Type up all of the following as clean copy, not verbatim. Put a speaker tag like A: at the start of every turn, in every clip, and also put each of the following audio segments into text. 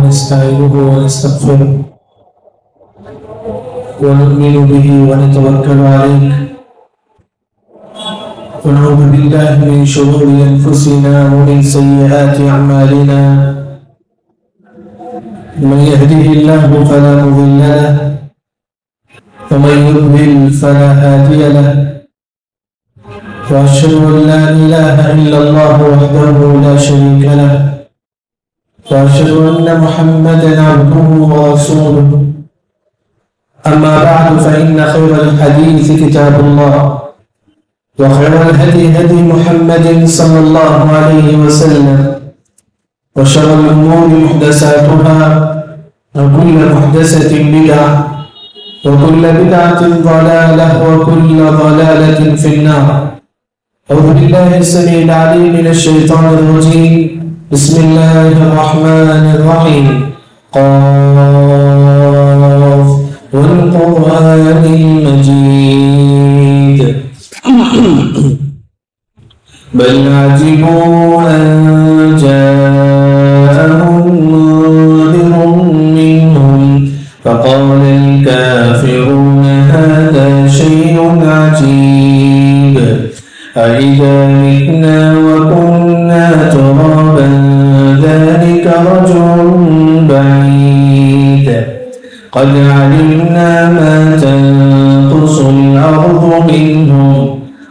A: ونستعينه ونستغفره ونؤمن به ونتوكل عليه ونعوذ بالله من شرور أنفسنا ومن سيئات أعمالنا من يهده الله فلا مضل له ومن يضلل فلا هادي له وأشهد أن لا إله إلا الله وحده لا شريك له وأشهد أن محمدا عبده ورسوله أما بعد فإن خير الحديث كتاب الله وخير الهدي هدي محمد صلى الله عليه وسلم وشر الأمور محدثاتها وكل محدثة بدعة وكل بدعة ضلالة وكل ضلالة في النار. أعوذ بالله السميع العليم من الشيطان الرجيم. بسم الله الرحمن الرحيم. قاف والقرآن المجيد. بل عجبوا أن جاءهم منذر منهم فقال الكافرون هذا شيء عجيب أإذا متنا وكنا ترابا ذلك رجل بعيد قد علمنا ما تنقص الأرض منهم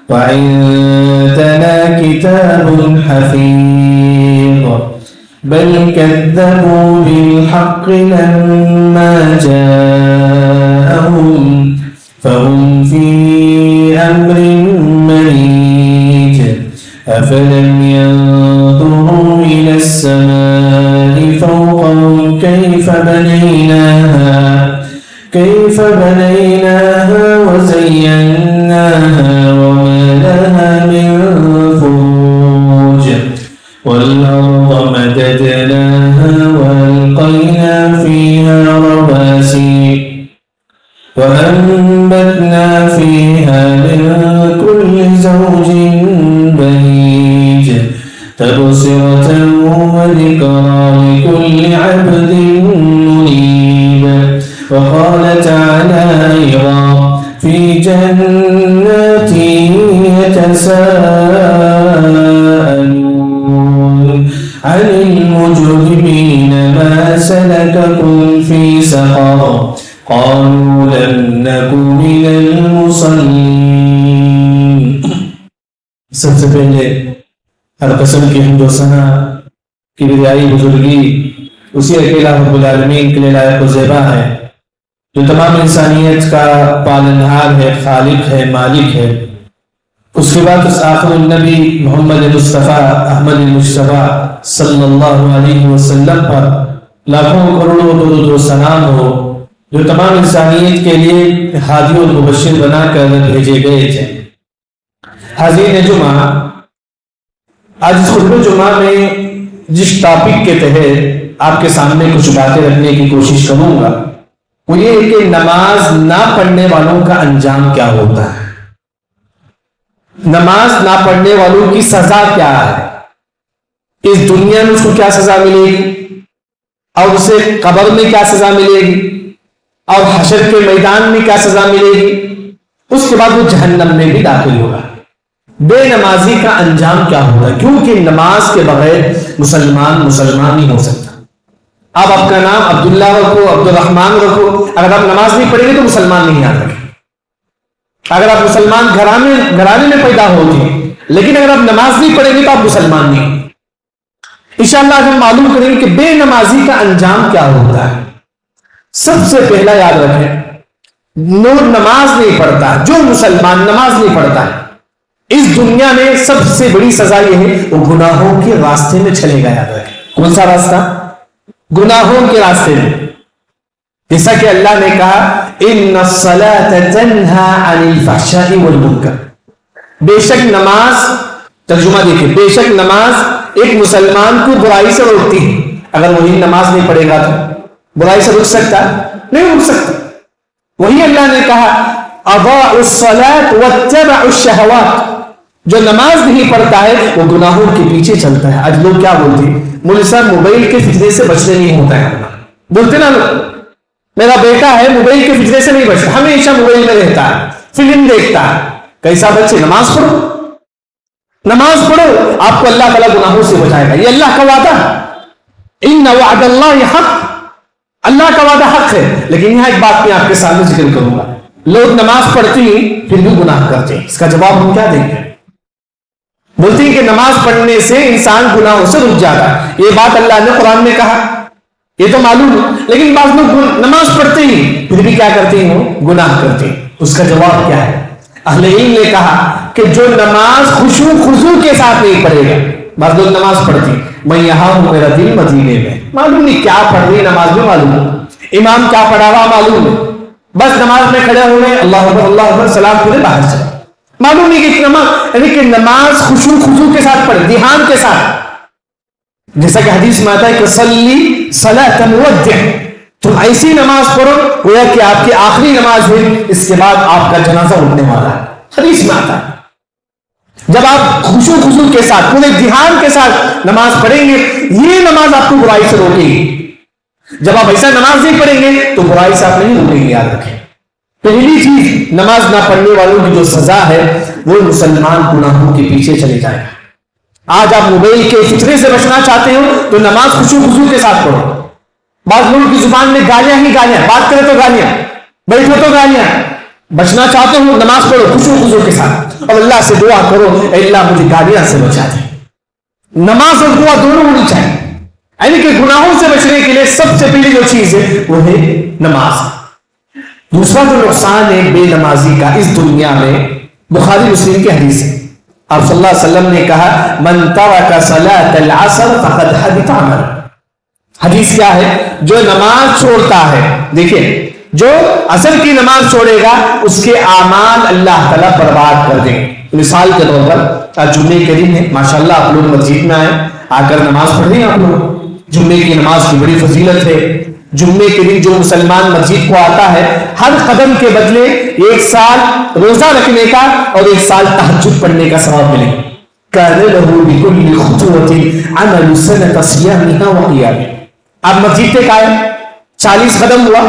A: وعندنا كتاب حفيظ بل كذبوا بالحق لما جاءهم فهم في أمر مريج أفلم ينظروا إلى السماء فوقهم كيف بنيناها وزيناها وما لها من فروج والأرض مددناها وألقينا فيها رواسي وأنبتنا فيها من كل زوج بهيج تبصرة وذكرى لكل عبد منيب. وقال تعالى أيضا في جنات يتساءلون عن المجرمين ما سلككم في سقر قالوا لم نك من المصلين. سب سے پہلے ہر قسم کی حمد و ثنا کی بدائی بزرگی اسی اکیلا رب العالمین کے لیے لائق و زیبا ہے جو تمام انسانیت کا پالنہار ہے، خالق ہے، مالک ہے. اس کے بعد اس آخر النبی محمد مصطفیٰ احمد المجتبیٰ صلی اللہ علیہ وسلم پر لاکھوں کروڑوں درود و سلام ہو جو تمام انسانیت کے لیے ہادی و مبشر بنا کر بھیجے گئے تھے. حاضرین جمعہ، آج اس خطبہ جمعہ میں جس ٹاپک کے تحت آپ کے سامنے کچھ باتیں رکھنے کی کوشش کروں گا وہ یہ کہ نماز نہ پڑھنے والوں کا انجام کیا ہوتا ہے، نماز نہ پڑھنے والوں کی سزا کیا ہے، اس دنیا میں اس کو کیا سزا ملے گی اور اسے قبر میں کیا سزا ملے گی اور حشر کے میدان میں کیا سزا ملے گی، اس کے بعد وہ جہنم میں بھی داخل ہوگا. بے نمازی کا انجام کیا ہوگا، کیونکہ نماز کے بغیر مسلمان نہیں ہو سکتا. آپ کا نام عبداللہ رکھو، عبد الرحمن رکھو، اگر آپ نماز نہیں پڑھیں گے تو مسلمان نہیں یاد رکھیں. اگر آپ مسلمان گھرانے میں پیدا ہوتے ہیں لیکن اگر آپ نماز نہیں پڑھیں گے تو آپ مسلمان نہیں. انشاءاللہ ہم معلوم کریں گے کہ بے نمازی کا انجام کیا ہوتا ہے. سب سے پہلا یاد رکھیں، نماز نہیں پڑھتا جو مسلمان نماز نہیں پڑھتا ہے اس دنیا میں سب سے بڑی سزا یہ ہے وہ گناہوں کے راستے میں چلے گا. یاد رکھیں کون سا راستہ؟ گناہوں کے راستے میں. جیسا کہ اللہ نے کہا ان الصلاۃ تنہی عن الفحشاء والمنکر، بے شک نماز، ترجمہ دیکھیں، بے شک نماز ایک مسلمان کو برائی سے روکتی ہے. اگر وہی نماز نہیں پڑھے گا تو برائی سے رک سکتا؟ نہیں رک سکتا. وہی اللہ نے کہا اضاعوا الصلاۃ واتبعوا الشہوات، جو نماز نہیں پڑھتا ہے وہ گناہوں کے پیچھے چلتا ہے. آج لوگ کیا بولتے ہیں، مولوی صاحب موبائل کے فتنے سے بچنے نہیں ہوتا ہے. بولتے نا لوگ، میرا بیٹا ہے موبائل کے فجرے سے نہیں بچتا، ہمیشہ موبائل میں رہتا ہے، فلم دیکھتا ہے. کیسا بچے؟ نماز پڑھو، نماز پڑھو، آپ کو اللہ تعالیٰ گناہوں سے بچائے گا. یہ اللہ کا وعدہ، ان وعد اللہ حق، اللہ کا وعدہ حق ہے. لیکن یہاں ایک بات میں آپ کے سامنے ذکر کروں گا، لوگ نماز پڑھتے ہیں پھر بھی گناہ کرتے ہیں. اس کا جواب ہم کیا دیں گے؟ بولتے ہیں کہ نماز پڑھنے سے انسان گناہوں سے رک جاتا ہے. یہ بات اللہ نے قرآن میں کہا، یہ تو معلوم ہے. لیکن بعض لوگ نماز پڑھتے ہیں پھر بھی کیا کرتے ہیں؟ وہ گناہ کرتے ہیں. اس کا جواب کیا ہے؟ اہل علم نے کہا کہ جو نماز خشوع خضوع کے ساتھ نہیں پڑھے گا. بعض لوگ نماز پڑھتے ہیں، میں یہاں ہوں میرا دل مدینے میں، معلوم نہیں کیا پڑھ رہی نماز میں، معلوم ہے امام کیا پڑھا ہوا معلوم ہے، بس نماز میں کھڑے ہوئے اللہ اکبر اللہ اکبر سلام پھر باہر چلے، معلوم نہیں کہ نماز، یعنی کہ نماز خشوع خضوع کے ساتھ پڑھے، دھیان کے ساتھ. جیسا کہ حدیث میں آتا ہے کہ صلی صلاۃ مودع، تم ایسی نماز پڑھو گویا کہ آپ کی آخری نماز ہوئی، اس کے بعد آپ کا جنازہ اٹھنے والا ہے. حدیث میں آتا ہے جب آپ خشوع خضوع کے ساتھ پورے دھیان کے ساتھ نماز پڑھیں گے، یہ نماز آپ کو برائی سے روکے گی. جب آپ ایسا نماز نہیں پڑھیں گے تو برائی سے آپ نہیں روکیں گے. یاد رکھیں، پہلی چیز نماز نہ پڑھنے والوں کی جو سزا ہے وہ مسلمان گناہوں کے پیچھے چلے جائے گا. آج آپ موبائل کے فطرے سے بچنا چاہتے ہو تو نماز خشوع خضوع کے ساتھ پڑھو. بعض لوگوں کی زبان میں گالیاں ہی گالیاں، بات کرے تو گالیاں، بیٹھو تو گالیاں. بچنا چاہتے ہو نماز پڑھو خشوع خضوع کے ساتھ اور اللہ سے دعا کرو، اے اللہ مجھے گالیاں سے بچا دے. نماز اور دعا دونوں ہونی چاہیے. یعنی کہ گناہوں سے بچنے کے لیے سب سے پہلی جو چیز ہے وہ ہے نماز. دوسرا جو نقصان ہے بے نمازی کا اس دنیا میں، بخاری مسلم کی حدیث ہے، آپ صلی اللہ علیہ وسلم نے کہا من ترک صلاۃ العصر فقد حبط عمله. حدیث کیا ہے؟ جو نماز چھوڑتا ہے، دیکھیں جو عصر کی نماز چھوڑے گا اس کے اعمال اللہ تعالیٰ برباد کر دیں گے. مثال کے طور پر آج جمعے کے دن ہے، ماشاءاللہ آپ لوگ مسجد میں آئے، آ کر نماز پڑھ رہے ہیں. آپ لوگ جمعے کی نماز کی بڑی فضیلت ہے. جمعے کے دن جو مسلمان مسجد کو آتا ہے ہر قدم کے بدلے 1 سال روزہ رکھنے کا اور 1 سال تہجد پڑھنے کا ثواب ملے. كان له بكل خطوة عمل سنة صيامها وقيامها. آپ مسجد تک آئے، 40 قدم ہوا،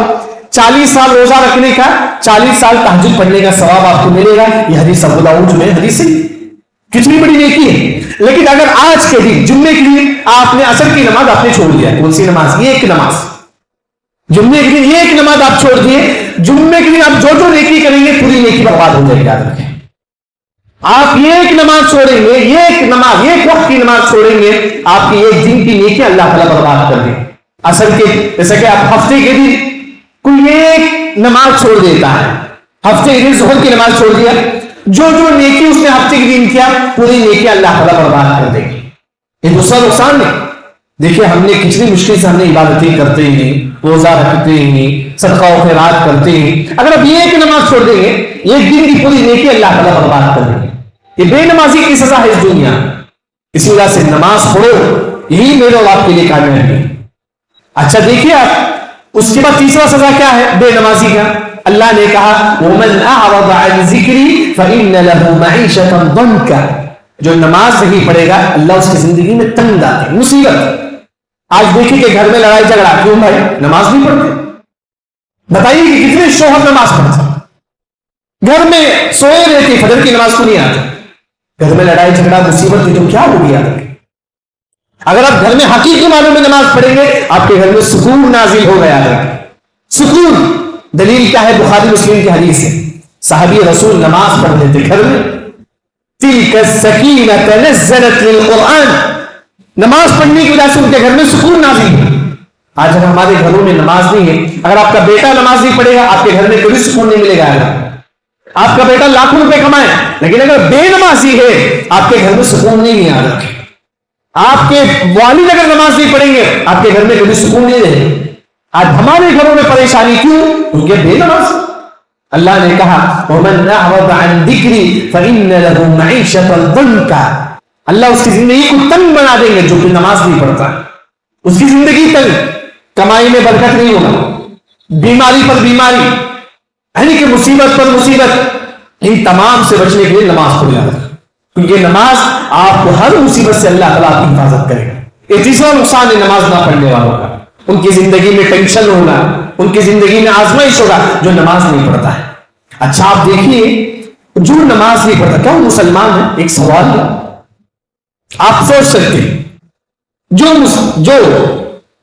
A: 40 سال روزہ رکھنے کا، 40 سال تہجد پڑھنے کا ثواب آپ کو ملے گا. یہ حدیث ابو داؤد میں حدیث ہے، کتنی بڑی نیکی ہے. لیکن اگر آج کے دن جمعے کے دن آپ نے عصر کی نماز آپ نے چھوڑ دیا، کون سی نماز؟ یہ ایک نماز. جمعے کے دن یہ ایک نماز آپ چھوڑ دیے، جمعے کے دن آپ جو جو نیکی کریں گے پوری نیکی برباد ہو جائے گی. یاد رکھیں، آپ یہ ایک نماز چھوڑیں گے، یہ ایک نماز، ایک وقت کی نماز چھوڑیں گے، آپ کی ایک دن کی نیکی اللہ تعالیٰ برباد کر دے. عصر کے جیسا کہ آپ ہفتے کے دن کوئی ایک نماز چھوڑ دیتا ہے، ہفتے کے دن ظہر کی نماز چھوڑ دیا، جو جو نیکی اس نے ہفتے کے دن کیا پوری نیکی اللہ تعالیٰ برباد کر دے گی. یہ دوسرا نقصان ہے. دیکھیں ہم نے کتنی مشکل سے ہم نے عبادتیں کرتے ہیں، روزہ رکھتے ہیں، صدقہ و خیرات کرتے ہیں، اگر آپ یہ ایک نماز چھوڑ دیں گے ایک دن کی پوری نیکی اللہ تعالیٰ برباد کر دیں گے. یہ بے نمازی کی سزا ہے اس دنیا. اسی وجہ سے نماز پڑھو، یہی میرے اور آپ کے لیے کامیابی ہے. اچھا دیکھیے آپ، اس کے بعد تیسرا سزا کیا ہے بے نمازی کا؟ اللہ نے کہا وَمَنْ أَعْرَضَ عَنْ ذِكْرِي فَإِنَّ لَهُ مَعِيشَةً ضَنْكًا. جو نماز نہیں پڑھے گا اللہ اس کی زندگی میں تنگ آتے، مصیبت. آج دیکھیے کہ گھر میں لڑائی جھگڑا، کیوں بھائی؟ نماز نہیں پڑھتے. بتائیے کہ کتنے شوہر نماز پڑھتے، گھر میں سوئے رہتے، فجر کی نماز کو نہیں آتے. گھر میں لڑائی جھگڑا مصیبت تو کیا ہو گیا؟ اگر آپ گھر میں حقیقی معنوں میں نماز پڑھیں گے آپ کے گھر میں سکون نازل ہو گیا. سکون دلیل کیا ہے؟ بخاری مسلم کی حدیث ہے، صحابی رسول نماز پڑھ لیتے گھر میں، تلک السکینۃ نزلت للقرآن، نماز پڑھنے کی وجہ سے ان کے گھر میں سکون نازل ہے. آج اگر ہمارے گھروں میں نماز نہیں ہے، اگر آپ کا بیٹا نماز نہیں پڑھے گا آپ کے گھر میں کوئی سکون نہیں ملے گا. آپ کا بیٹا لاکھوں روپے کمائے لیکن اگر بے نمازی ہے آپ کے گھر میں سکون نہیں آ رہا. آپ کے والد اگر نماز نہیں پڑھیں گے آپ کے گھر میں کبھی سکون نہیں رہے. آج ہمارے گھروں میں پریشانی کیوں؟ ان کے بے نماز. اللہ نے کہا وَمَنْ أَعْرَضَ عَنْ ذِكْرِي فَإِنَّ لَهُ مَعِيشَةً ضَنْكًا. اللہ اس کی زندگی کو تنگ بنا دیں گے جو کہ نماز نہیں پڑھتا. اس کی زندگی تنگ، کمائی میں برکت نہیں ہوگا، بیماری پر بیماری، یعنی کہ مصیبت پر مصیبت. ان تمام سے بچنے کے لیے نماز پڑھ جاتا ہے، کیونکہ نماز آپ کو ہر مصیبت سے اللہ تعالیٰ آپ کی حفاظت کرے گا. یہ تیسرا نقصان ہے نماز نہ پڑھنے والوں کا. ان کی زندگی میں ٹینشن ہوگا، ان کی زندگی میں آزمائش ہوگا جو نماز نہیں پڑھتا ہے۔ اچھا آپ دیکھیے، جو نماز نہیں پڑھتا کیا وہ مسلمان ہے؟ ایک سوال ہے، آپ سوچ سکتے ہیں، جو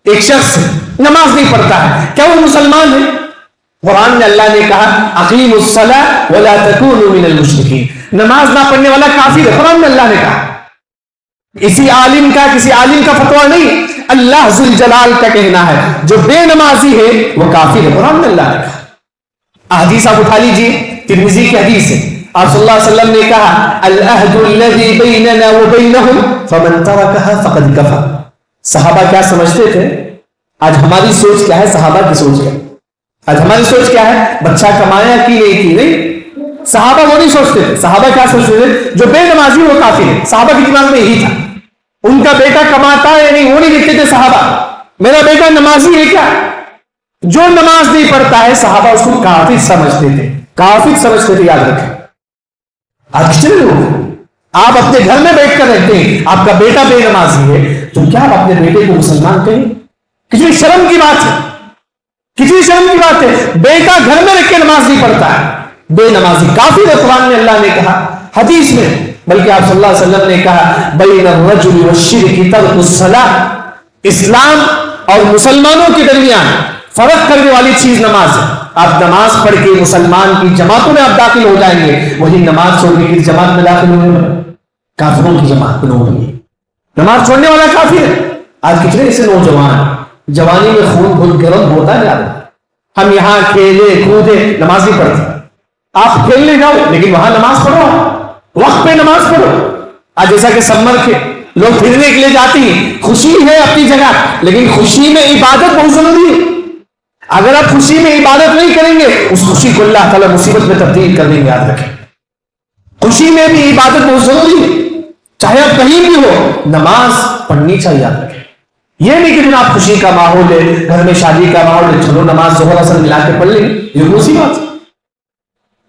A: ایک شخص نماز نہیں پڑھتا ہے کیا وہ مسلمان ہے؟ قرآن میں اللہ نے کہا اقیموا الصلاۃ ولا تکونوا من المشرکین، نماز نہ پڑھنے والا کافر ہے، قرآن میں اللہ نے کہا۔ کسی عالم کا فتویٰ نہیں، اللہ ذل جلال کا کہنا ہے، جو بے نمازی ہے وہ کافر ہے، قرآن میں اللہ نے کہا۔ حدیث آپ اٹھا لیجیے، ترمذی کی حدیث ہے، آپ صلی اللہ علیہ وسلم نے کہا العہد الذی بیننا وبینہم فمن ترکہ فقد کفر۔ صحابہ کیا سمجھتے تھے؟ آج ہماری سوچ کیا ہے، صحابہ کی سوچ کیا ہے؟ آج ہماری سوچ کیا ہے؟ بچہ کمایا کی نہیں کی؟ نہیں، صحابہ وہ نہیں سوچتے تھے۔ صحابہ کیا سوچتے تھے؟ جو بے نمازی وہ کافر ہے، صحابہ کے دماغ میں یہی تھا۔ ان کا بیٹا کماتا ہے نہیں، وہ نہیں لکھتے تھے صحابہ میرا بیٹا نمازی ہے کیا؟ جو نماز نہیں پڑھتا ہے صحابہ اس کو کافر سمجھتے تھے، کافر سمجھتے تھے، یاد رکھیں۔ آج کتنے لوگ آپ اپنے گھر میں بیٹھ کر رہتے ہیں، آپ کا بیٹا بے نمازی ہے تو کیا آپ اپنے بیٹے کو مسلمان کہیں؟ کتنی شرم کی بات ہے، کتنی شرم کی بات ہے، بیٹا گھر میں رکھ کے نماز نہیں پڑھتا ہے، بے نمازی کافر ہے، قرآن میں اللہ نے کہا، حدیث میں بلکہ آپ صلی اللہ علیہ وسلم نے کہا بین الرجل والشرک ترک الصلاۃ، اسلام اور مسلمانوں کے درمیان فرق کرنے والی چیز نماز ہے۔ آپ نماز پڑھ کے مسلمان کی جماعتوں میں آپ داخل ہو جائیں گے، وہی نماز چھوڑنے کی جماعت میں داخل ہوئے کافروں کی جماعت میں ہوگی۔ نماز چھوڑنے والا کافر ہے۔ آج کتنے ایسے نوجوان جوانی میں خون بہت گرم ہوتا ہے، ہم یہاں کھیلے کودے، نماز نہیں پڑھتے۔ آپ کھیلنے جاؤ لیکن وہاں نماز پڑھو، وقت پہ نماز پڑھو۔ آج جیسا کہ سمر کے لوگ پھرنے کے لیے جاتی ہیں، خوشی ہے اپنی جگہ لیکن خوشی میں عبادت بہت ضروری ہے۔ اگر آپ خوشی میں عبادت نہیں کریں گے اس خوشی کو اللہ تعالیٰ مصیبت میں تبدیل کر دیں گے، یاد رکھیں۔ خوشی میں بھی عبادت بہت ضروری ہے، چاہے آپ کہیں بھی ہو نماز پڑھنی چاہیے، یاد رکھیں۔ یہ نہیں کہ جناب خوشی کا ماحول ہے، گھر میں شادی کا ماحول ہے، چلو نماز ظہر اثر ملا کے پڑھ لیں گے، یہ دوسری بات ہے۔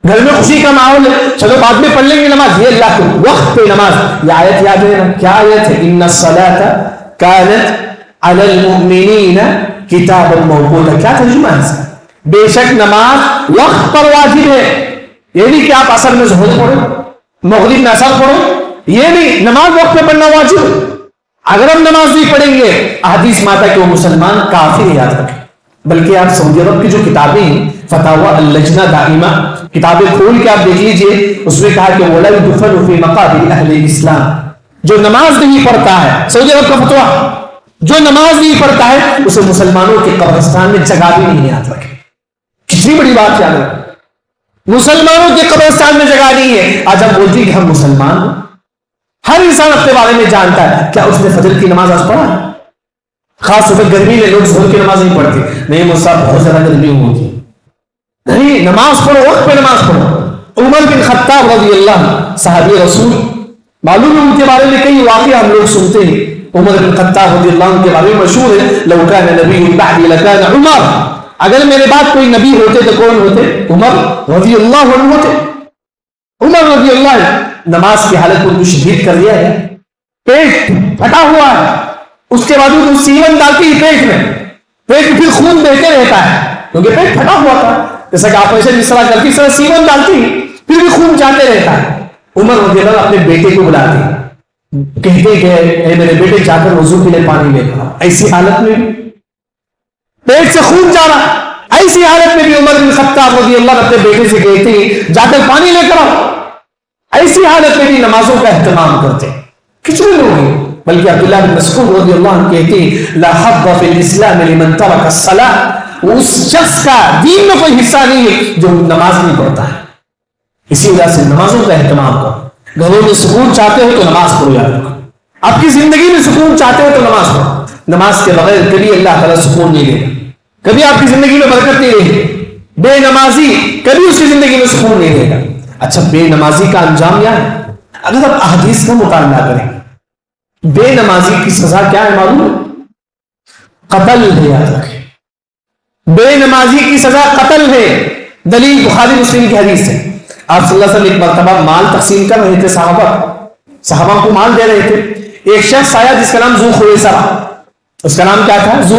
A: گھر میں خوشی کا ماحول ہے، چلو بعد میں پڑھ لیں گے نماز، یہ اللہ کے وقت پہ نماز۔ یہ آیت یاد ہے نا، کیا آیت ہے؟ ان الصلاۃ کانت علی المؤمنین کتابا موقوتا، کیا ترجمہ ہے اس کا؟ بے شک نماز وقت پر واجب ہے۔ یہ نہیں کہ آپ اثر میں ظہر پڑھو، مغرب میں اثر پڑھو، یہ نہیں، نماز وقت پہ پڑھنا واجب ہے۔ اگر ہم نماز نہیں پڑھیں گے احادیث میں آتا ہے کہ وہ مسلمان کافر ہے، یاد رکھیں۔ بلکہ آپ سعودی عرب کی جو کتابیں ہیں، فتاوی اللجنہ دائمہ کتابیں کھول کے آپ دیکھ لیجئے، اس میں کہا کہ وَلَا يُدْفَنُ فِي مَقَابِرِ أَهْلِ الْإِسْلَامِ، جو نماز نہیں پڑھتا ہے، سعودی عرب کا فتویٰ، جو نماز نہیں پڑھتا ہے اسے مسلمانوں کے قبرستان میں جگہ بھی نہیں، یاد رکھیں۔ کتنی بڑی بات یاد رکھیں، مسلمانوں کے قبرستان میں جگہ نہیں ہے۔ آج ہم بولتے ہیں کہ ہم مسلمان ہیں، ہر انسان اپنے بارے میں جانتا ہے، کیا اس نے فجر کی نماز آج پڑھا؟ خاص طور پر گرمی میں لوگ ظہر کی نماز نہیں پڑھتے، نہیں مصعب بہت زیادہ گرمی ہوتی، نہیں نماز پڑھو، وقت پہ نماز پڑھو۔ عمر بن خطاب رضی اللہ صحابی رسول، معلوم ہے ان کے بارے میں کئی واقعہ ہم لوگ سنتے ہیں۔ عمر بن خطاب رضی اللہ عنہ کے بارے میں مشہور ہے لو کان نبی بعدی لکان عمر، اگر میرے بعد کوئی نبی ہوتے تو کون ہوتے؟ عمر رضی اللہ عنہ ہوتے۔ عمر رضی اللہ عنہ نماز کی حالت کو شہید کر دیا ہے، پیٹ پھٹا ہوا ہے، اس کے بعد وہ سیون ڈالتی ہے پیٹ میں، پیٹ پھر خون بہتے رہتا ہے کیونکہ پیٹ پھٹا ہوا تھا، جیسا کہ آپریشن جس طرح کرتی اس طرح سیون ڈالتی پھر بھی خون جاتے رہتا ہے۔ عمر رضی اللہ اپنے بیٹے کو بلاتے، کہتے کہ اے میرے بیٹے جا کر وضو کے لیے پانی لے کر آؤ۔ ایسی حالت میں پیٹ سے خون جا رہا، ایسی حالت میں بھی عمر بن خطاب رضی اللہ اپنے بیٹے سے کہتے جا کر پانی لے کر آؤ۔ ایسی حالت میں بھی نمازوں کا اہتمام کرتے کتنے لوگ ہیں۔ بلکہ عبداللہ بن مسعود رضی اللہ عنہ کہتے ہیں لا حظ فی الاسلام لمن ترک الصلاۃ، اس شخص کا دین میں کوئی حصہ نہیں ہے جو نماز نہیں پڑھتا ہے۔ اسی وجہ سے نمازوں کا اہتمام کرو، گھروں میں سکون چاہتے ہو تو نماز پڑھو، یاد رکھو۔ آپ کی زندگی میں سکون چاہتے ہو تو نماز پڑھو، نماز کے بغیر کبھی اللہ تعالیٰ سکون نہیں دے گا، کبھی آپ کی زندگی میں برکت نہیں رہے گی۔ بے نمازی کبھی اس کی زندگی میں سکون نہیں دے گا۔ اچھا بے نمازی کا انجام کیا ہے؟ اگر آپ احادیث کا مطالعہ کریں، بے نمازی کی سزا کیا ہے معلوم ہے؟ قتل ہے، یاد رکھیں۔ بے نمازی کی سزا قتل ہے، دلیل بخاری مسلم کی حدیث ہے۔ آپ صلی اللہ علیہ وسلم ایک مرتبہ مال تقسیم کر رہے تھے، صحابہ کو مال دے رہے تھے۔ ایک شخص آیا جس کا نام ذو خویسرہ، اس کا نام کیا تھا؟ ذو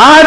A: 8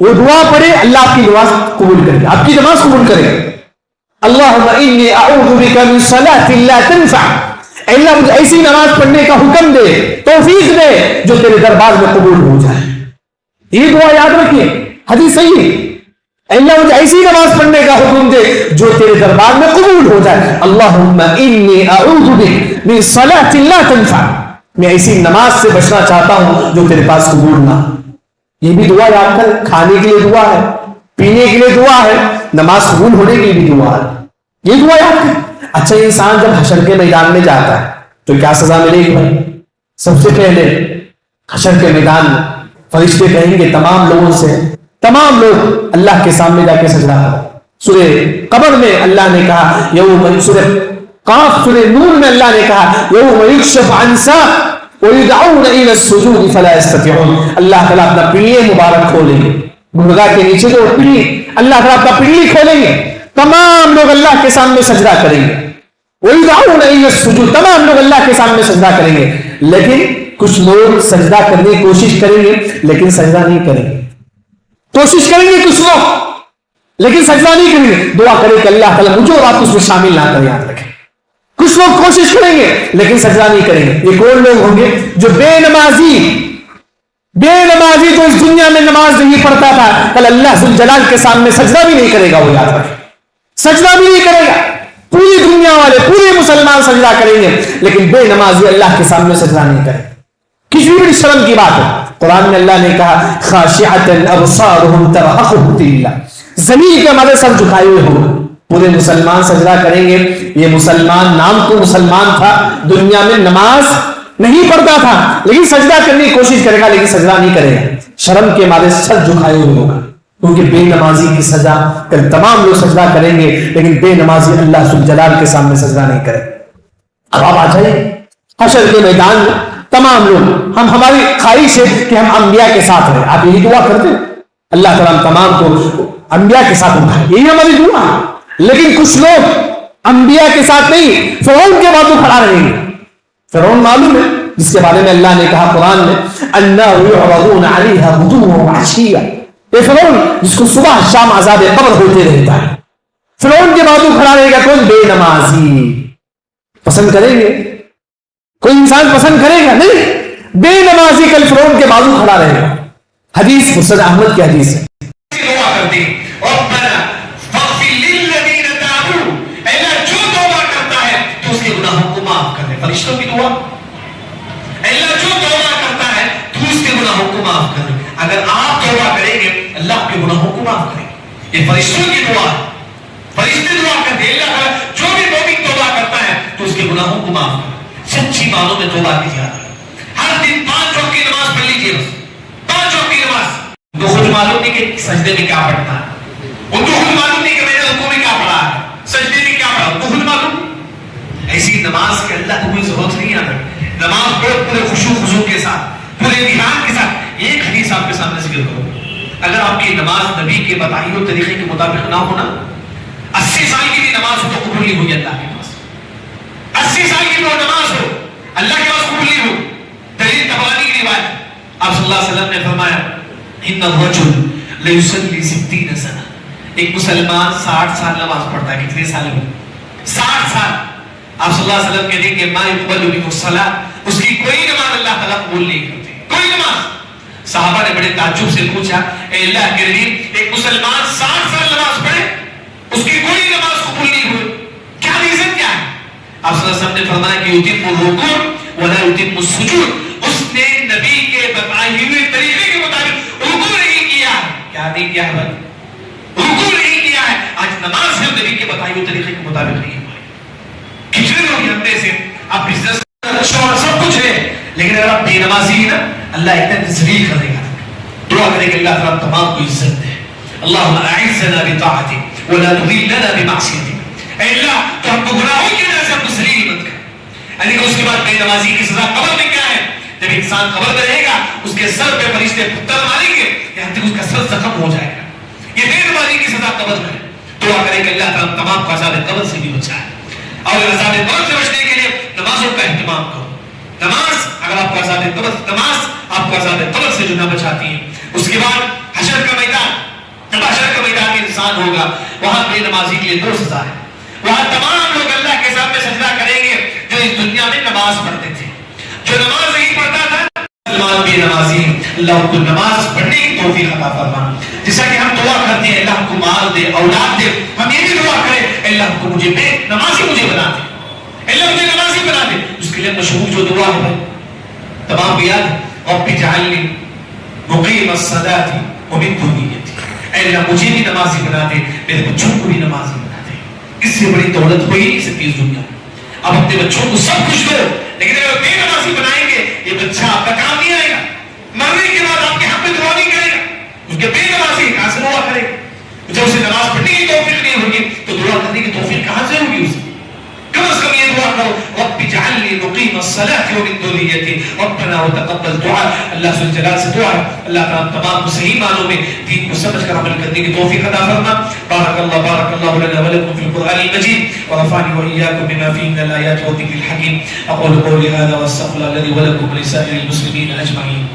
A: وہ دعا پڑھے اللہ آپ کی نماز قبول کرے، آپ کی نماز قبول کرے. اللہم انی اعوذ بک من صلاۃ لا تنفع، اے اللہ مجھے ایسی نماز پڑھنے کا حکم دے، توفیق دے جو تیرے دربار میں قبول ہو جائے. یہ دعا یاد رکھیے، حدیث صحیح ہے. اے اللہ مجھے ایسی نماز پڑھنے کا حکم دے جو تیرے دربار میں قبول ہو جائے. اللہم انی اعوذ بک من صلاۃ لا تنفع، میں ایسی نماز سے بچنا چاہتا ہوں جو تیرے پاس قبول نہ. یہ بھی دعا یاد کر، کھانے کے لیے دعا ہے، پینے کے لیے دعا ہے، نماز قبول ہونے کے لیے بھی دعا ہے. یہ دعا یاد کر. اچھا، انسان جب حشر کے میدان میں جاتا ہے تو کیا سزا ملے گی بھائی؟ سب سے پہلے حشر کے میدان میں فرشتے کہیں گے تمام لوگوں سے، تمام لوگ اللہ کے سامنے جا کے سجدہ کرو. سورہ قمر میں اللہ نے کہا، یوم، سورہ قاف، سورہ نور میں اللہ نے کہا یوم یکشف عن ساق وَيُدْعَوْنَ إِلَى السُّجُودِ فَلَا يَسْتَطِيعُونَ. اللہ تعالیٰ اپنا پنڈلی مبارک کھولیں گے، گنگا کے نیچے جو پنڈلی، اللہ تعالیٰ اپنا پنڈلی کھولیں گے، تمام لوگ اللہ کے سامنے سجدہ کریں گے. وَيُدْعَوْنَ إِلَى السُّجُودِ، تمام لوگ اللہ کے سامنے سجدہ کریں گے. لیکن کچھ لوگ سجدہ کرنے کی کوشش کریں گے لیکن سجدہ نہیں کریں گے. کوشش کریں گے کچھ لوگ لیکن سجدہ نہیں کریں گے. دعا کریں کہ اللہ تعالیٰ مجھے اور آپ اس میں شامل نہ کریں. یاد رکھیں، کچھ لوگ کوشش کریں گے لیکن سجدہ نہیں کریں گے. یہ کون لوگ ہوں گے؟ جو بے نمازی جو اس دنیا میں نماز نہیں پڑھتا تھا، کل اللہ ذوالجلال کے سامنے سجدہ بھی نہیں کرے گا. وہ یاد رکھیں، سجدہ بھی نہیں کرے گا. پوری دنیا والے، پورے مسلمان سجدہ کریں گے لیکن بے نمازی اللہ کے سامنے سجدہ نہیں کرے. کتنی بڑی شرم کی بات ہے. قرآن میں اللہ نے کہا خاشعۃ ابصارهم ترهقهم ذلہ، زمین کے مدد سر جھکائے ہوئے ہوں. پورے مسلمان سجدہ کریں گے. یہ مسلمان نام تو مسلمان تھا، دنیا میں نماز نہیں پڑھتا تھا لیکن سجدہ کرنے کی کوشش کرے گا لیکن سجدہ نہیں کرے گا. شرم کے مارے سر جھکائے ہوئے ہوگا، کیونکہ بے نمازی کی سزا. کل تمام لوگ سجدہ کریں گے لیکن بے نمازی اللہ ذوالجلال کے سامنے سجدہ نہیں کرے. اب آپ آ جائیں حشر کے میدان میں تمام لوگ، ہماری خواہش ہے کہ ہم انبیاء کے ساتھ رہیں. آپ یہی دعا کرتے ہیں اللہ تعالیٰ تمام کو انبیاء کے ساتھ اٹھائے، یہی ہماری دعا ہے. لیکن کچھ لوگ انبیاء کے ساتھ نہیں، فرعون کے باتوں کھڑا رہیں گے. فرعون معلوم ہے جس کے بارے میں اللہ نے کہا قرآن میں النار یعرضون علیہا غدوا وعشیا. یہ فرعون جس کو صبح شام عذاب قبر ہوتے رہتا ہے. فرعون کے باتوں کھڑا رہے گا کون؟ بے نمازی. پسند کریں گے؟ کوئی انسان پسند کرے گا؟ نہیں. بے نمازی کل فرعون کے بازو کھڑا رہے گا. حدیث مسند احمد کی حدیث ہے. فرشتوں کی دعا، اللہ جو توبہ کرتا ہے تو اس کے گناہوں کو معاف کر دے. اگر آپ توبہ کریں گے اللہ آپ کے گناہوں کو معاف کرے گا. یہ فرشتوں کی دعا ہے. فرشتے دعا کرتے ہیں اللہ تعالیٰ جو بھی مومن توبہ کرتا ہے تو اس کے گناہوں کو معاف کرے. سچی معنوں میں توبہ کیجیے. ہر دن 5 وقت کی نماز پڑھ لیجیے. بس 5 وقت کی نماز. تو خود معلوم نہیں کہ سجدے میں کیا پڑھنا ہے، ان کو خود معلوم نہیں کہ میں نے رکوع میں کیا پڑھا ہے، سجدے میں کیا پڑھا، ان کو خود معلوم. ایسی نماز کے اللہ کو کوئی ضرورت نہیں آتا. نماز پڑھو پورے خشوع خضوع کے ساتھ، پورے دھیان کے ساتھ. ایک حدیث آپ کے سامنے ذکر کرو. اگر آپ کی نماز نبی کے بتائے ہوئے طریقے کے مطابق نہ ہونا، 80 سال کی بھی نماز ہو تو قبول نہیں ہوئی اللہ کے پاس. 80 سال کی وہ نماز ہو اللہ کے پاس قبول نہیں ہو. دلیل طبرانی کی روایت، آپ صلی اللہ علیہ وسلم نے فرمایا ان الرجل لیصلی 60 سنہ. ایک مسلمان 60 سال نماز پڑھتا ہے. کتنے سال ہوئے؟ 60 سال. آپ صلی اللہ علیہ وسلم کہتے ہیں کہ ما يقبل منه الصلاۃ، اس کی کوئی نماز اللہ تعالیٰ قبول نہیں کرتے، کوئی نماز. صحابہ نے بڑے تعجب سے پوچھا اے اللہ کے نبی، ایک مسلمان 60 سال نماز پڑھے اس کی کوئی نماز قبول نہیں ہوئی، کیا ریزن کیا ہے؟ آپ صلی اللہ علیہ وسلم نے فرمایا کہ یتم الرکوع ولا یتم السجود. اس نے نبی کے بتائے ہوئے طریقے کے مطابق رکوع نہیں کیا. کیا نہیں کیا ہے بھائی؟ رکوع نہیں کیا ہے. آج نماز صرف نبی کے بتائے ہوئے طریقے کے مطابق نہیں ہے. کتنے لوگ ہم سے آپ بزنس سب کچھ ہے لیکن اگر آپ بے نمازی ہیں نا اللہ اتنا ذلیل کرے گا. دعا کرے کہ اللہ تعالیٰ تمام کو عزت دے. اللہم اعزنا بطاعتک ولا تذلنا بمعصیتک. اے اللہ تو ہم کو گناہوں کی وجہ سے ہم کو ذلیل مت کر. یعنی کہ اس کے بعد بے نمازی کی سزا قبر میں کیا ہے؟ جب انسان قبر میں رہے گا اس کے سر پہ فرشتے پتھر ماریں گے یہاں تک اس کا سر زخم ہو جائے گا. یہ بے نمازی کی سزا قبر میں. دعا کرے کہ اللہ تعالیٰ تمام کو عذاب قبر سے بھی بچائے. اور عذاب قبر سے بچنے کے لیے نمازوں کا اہتمام کرو. نماز اگر آپ کو عذاب قبر، نماز آپ کو عذاب قبر سے جو نہ بچاتی ہے. اس کے بعد حشر کا میدان، جب حشر کا میدان میں انسان ہوگا وہاں بے نمازی کے لیے 2 سزا ہے. وہاں تمام لوگ اللہ کے سامنے سجدہ کریں گے جو اس دنیا میں نماز پڑھتے تھے. جو نماز نہیں پڑھتا تھا مسلمان بے نمازی، اللہ کو نماز پڑھنے کی توفیق عطا فرما. جیسا کہ ہم دعا کرتے ہیں اللہ کو مال دے، اولاد دے، ہم یہ بھی دعا کریں اللہ کو مجھے بے نمازی مجھے بنا دے، اللہ مجھے نمازی بنا دے. اس کے لیے مشہور جو دعا ہے بھائی تمام بھی یاد، رب اجعلنی مقیم الصلاۃ ومن ذریتی، اے اللہ مجھے بھی نمازی بنا دے، میرے بچوں کو بھی نمازی بنا دے. اس سے بڑی دولت ہوئی نہیں سکتی اس دنیا میں. اب اپنے بچوں کو سب کچھ دو لیکن اگر بے نمازی بنائیں گے یہ بچہ آپ کا کام نہیں آئے گا. مرنے کے بعد آپ کے حق میں دعا نہیں کرے گا. اس کے بے نمازی کہاں سے دعا کرے گا؟ جب اسے نماز پڑھنے کی توفیق نہیں ہوگی تو دعا کرنے کی توفیق کہاں سے ہوگی اسے؟ کم از کم یہ دعا کرو رب اجعلنی مقیم الصلاۃ ومن ذریتی ربنا وتقبل دعاء. اللہ ذو الجلال سے دعا ہے اللہ تعالیٰ تمام صحیح معنوں میں دین کو سمجھ کر عمل کرنے کی توفیق عطا فرما. بارک اللہ لنا ولکم فی القرآن المجید ورفعني وإياكم بما فيه من الآيات والذكر الحكيم. أقول قولي هذا وأستغفر الله لي ولكم ولسائر المسلمين أجمعين.